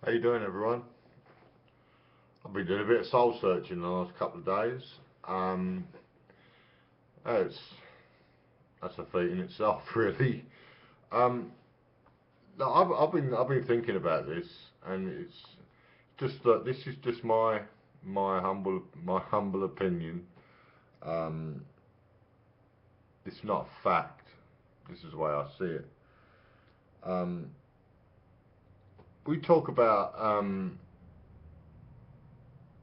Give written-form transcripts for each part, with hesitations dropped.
How you doing, everyone? I've been doing a bit of soul searching the last couple of days. Um, it's that's a feat in itself, really. Um, no, I've been thinking about this, and it's just that this is just my humble opinion. Um, it's not a fact. This is the way I see it. Um, we talk about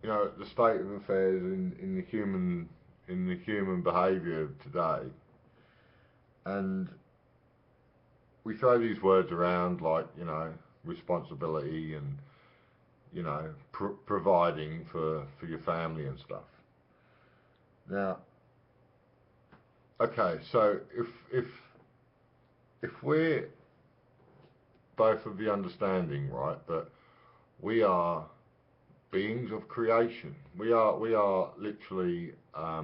the state of affairs in the human behaviour today, and we throw these words around like responsibility and providing for your family and stuff. Now, okay, so if we're both of the understanding, right, that we are beings of creation, we are literally, I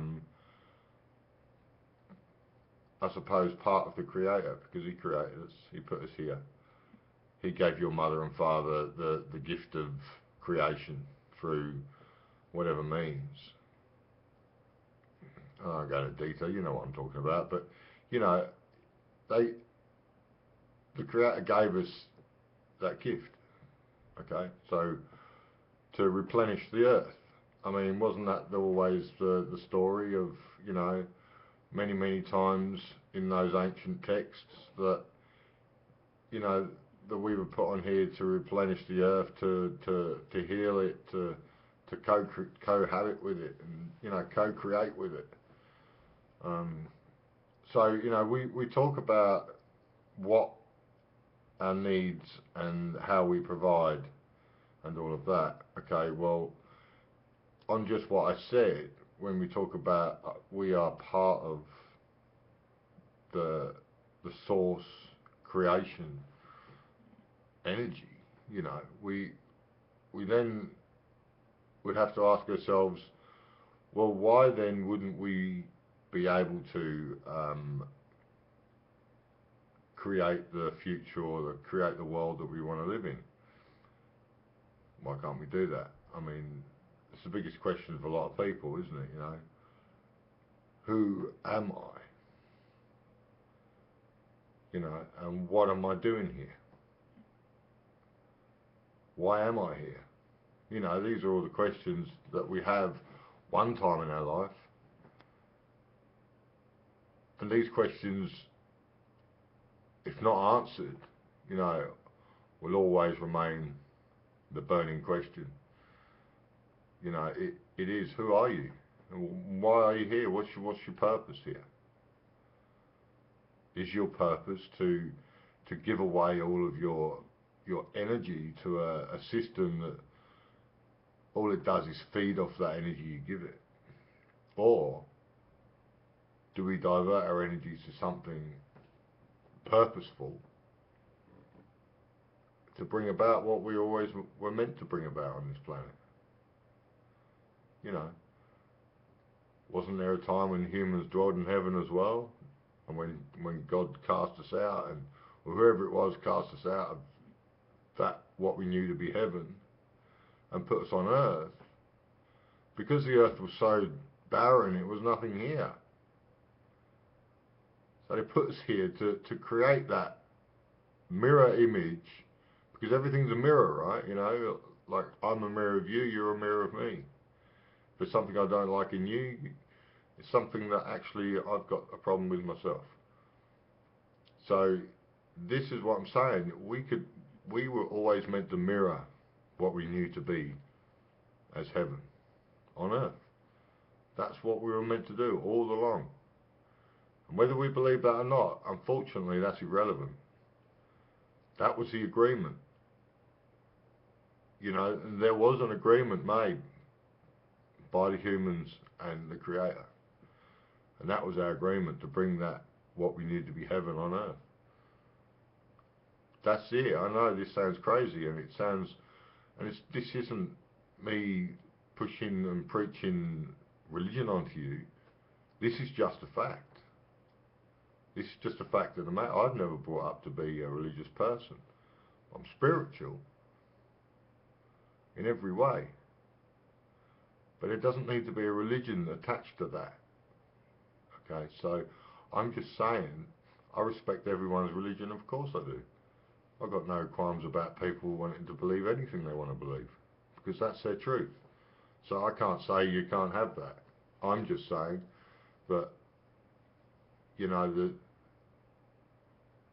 suppose, part of the Creator, because He created us, He put us here. He gave your mother and father the gift of creation through whatever means. I won't go into detail, you know what I'm talking about, but you know, they the Creator gave us that gift. Okay, so to replenish the earth. I mean, wasn't that always the story of you know many times in those ancient texts that you know that we were put on here to replenish the earth, to heal it, to cohabit with it, and co-create with it. Um, so we talk about what our needs and how we provide and all of that. Okay, well, on just what I said, when we talk about we are part of the the source creation energy, we then would have to ask ourselves, well, why then wouldn't we be able to create the future or create the world that we want to live in? Why can't we do that? I mean, it's the biggest question for a lot of people, isn't it? Who am I? And what am I doing here? Why am I here? These are all the questions that we have one time in our life. And these questions, if not answered, you know, will always remain the burning question. It is, who are you? Why are you here? What's your purpose here? Is your purpose to give away all of your energy to a system that all it does is feed off that energy you give it? Or do we divert our energies to something purposeful to bring about what we always were meant to bring about on this planet? You know, wasn't there a time when humans dwelled in heaven as well? And when God cast us out, and whoever it was cast us out of that what we knew to be heaven and put us on earth, because the earth was so barren, it was nothing here. So they put us here to create that mirror image, because everything's a mirror, right? Like I'm a mirror of you, you're a mirror of me. If there's something I don't like in you, it's something that actually I've got a problem with myself. So this is what I'm saying. We were always meant to mirror what we knew to be as heaven on earth. That's what we were meant to do all along. And whether we believe that or not, unfortunately, that's irrelevant. That was the agreement. And there was an agreement made by the humans and the Creator. And that was our agreement, to bring that, what we need to be heaven on earth. That's it. I know this sounds crazy, this isn't me pushing and preaching religion onto you. This is just a fact. This is just a fact of the matter. I've never brought up to be a religious person. I'm spiritual. in every way. But it doesn't need to be a religion attached to that. Okay, so I'm just saying, I respect everyone's religion, of course I do. I've got no qualms about people wanting to believe anything they want to believe, because that's their truth. So I can't say you can't have that. I'm just saying that, you know,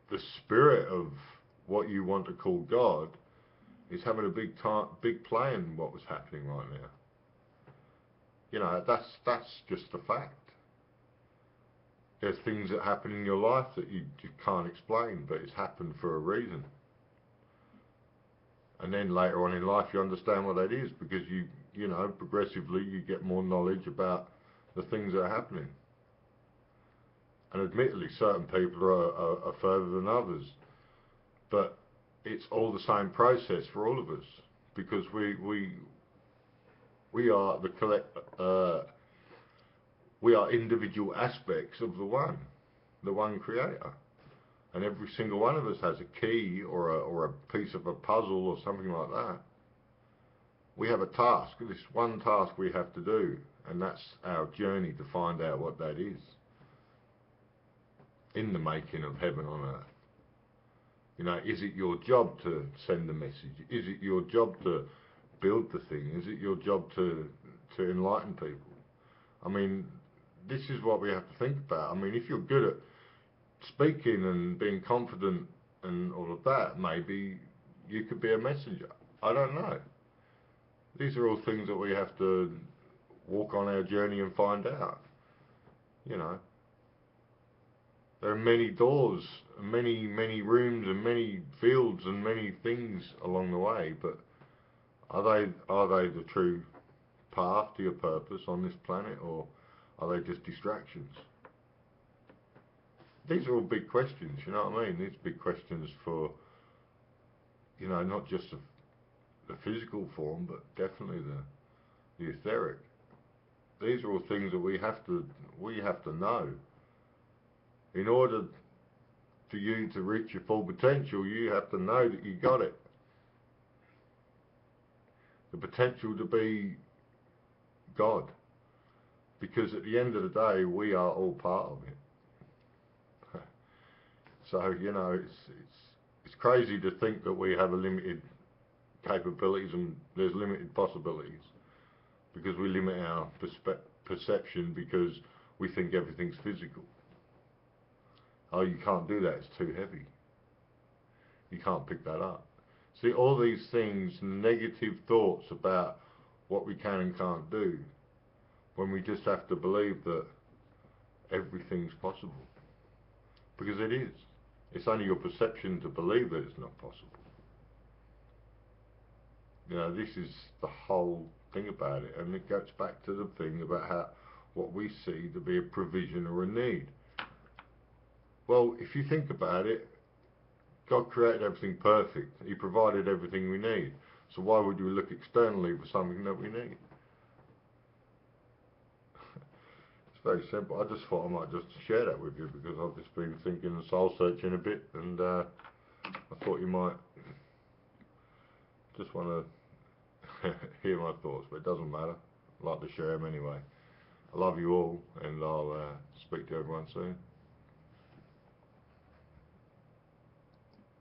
the spirit of what you want to call God is having a big play in what was happening right now. You know, that's just a fact. There's things that happen in your life that you can't explain, but it's happened for a reason. And then later on in life you understand what that is, because you know, progressively you get more knowledge about the things that are happening. And admittedly, certain people are further than others, but it's all the same process for all of us, because we are we are individual aspects of the one creator, and every single one of us has a key or a piece of a puzzle or something like that. We have a task, this one task we have to do, and that's our journey to find out what that is, in the making of heaven on earth. You know, is it your job to send the message? Is it your job to build the thing? Is it your job to enlighten people? I mean, this is what we have to think about. I mean, if you're good at speaking and being confident and all of that, maybe you could be a messenger. I don't know. These are all things that we have to walk on our journey and find out. You know, there are many doors, many rooms, and many fields, and many things along the way. But are they the true path to your purpose on this planet, or are they just distractions? These are all big questions. You know what I mean? These big questions for, you know, not just the physical form, but definitely the etheric. These are all things that we have to know. In order for you to reach your full potential, you have to know that you got it. The potential to be God. Because at the end of the day, we are all part of it. So, you know, it's crazy to think that we have a limited capabilities and there's limited possibilities, because we limit our perception because we think everything's physical. Oh, you can't do that, it's too heavy. You can't pick that up. See, all these things, negative thoughts about what we can and can't do, when we just have to believe that everything's possible. Because it is. It's only your perception to believe that it's not possible. You know, this is the whole thing about it, and it goes back to the thing about what we see to be a provision or a need. Well, if you think about it, God created everything perfect. He provided everything we need. So why would we look externally for something that we need? It's very simple. I just thought I might just share that with you, because I've just been thinking and soul searching a bit, and I thought you might just want to hear my thoughts, but it doesn't matter. I like to share them anyway. I love you all, and I'll speak to everyone soon.